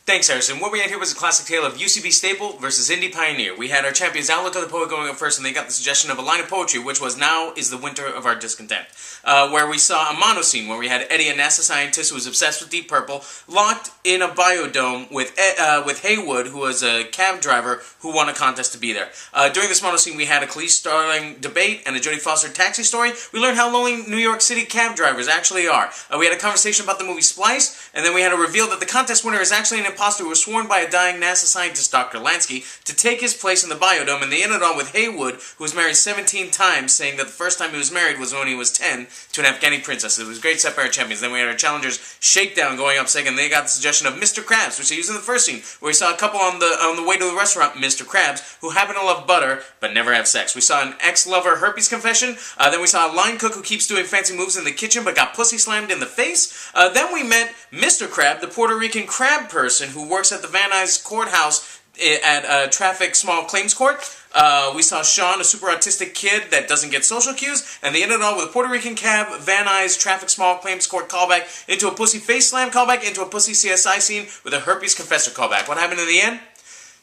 Thanks, Harrison. What we had here was a classic tale of UCB staple versus indie pioneer. We had our champions Outlook of the Poet going up first, and they got the suggestion of a line of poetry, which was "Now is the winter of our discontent," where we saw a mono scene where we had Eddie, a NASA scientist who was obsessed with Deep Purple, locked in a biodome with Haywood, who was a cab driver who won a contest to be there. During this mono scene, we had a Khalees Starling debate and a Jodie Foster taxi story. We learned how lonely New York City cab drivers actually are. We had a conversation about the movie Splice, and then we had a reveal that the contest winner is actually an imposter who was sworn by a dying NASA scientist, Dr. Lansky, to take his place in the biodome, and they ended on with Haywood, who was married 17 times, saying that the first time he was married was when he was 10 to an Afghani princess. It was great set by our champions. Then we had our challengers Shakedown going up second. They got the suggestion of Mr. Krabs, which they used in the first scene, where we saw a couple on the way to the restaurant, Mr. Krabs, who happen to love butter but never have sex. We saw an ex-lover herpes confession. Then we saw a line cook who keeps doing fancy moves in the kitchen but got pussy slammed in the face. Then we met Mr. Crab, the Puerto Rican crab person who works at the Van Nuys courthouse at Traffic Small Claims Court. We saw Sean, a super autistic kid that doesn't get social cues, and they ended on with a Puerto Rican cab, Van Nuys, Traffic Small Claims Court callback, into a pussy face slam callback, into a pussy CSI scene with a herpes confessor callback. What happened in the end?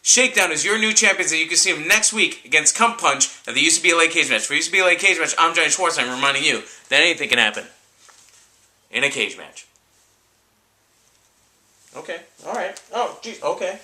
Shakedown is your new champions, and you can see him next week against Cump Punch at the UCBLA Cage Match. For UCBLA Cage Match, I'm Jonny Schwartzbein reminding you that anything can happen in a cage match. Okay, alright. Oh, geez, okay.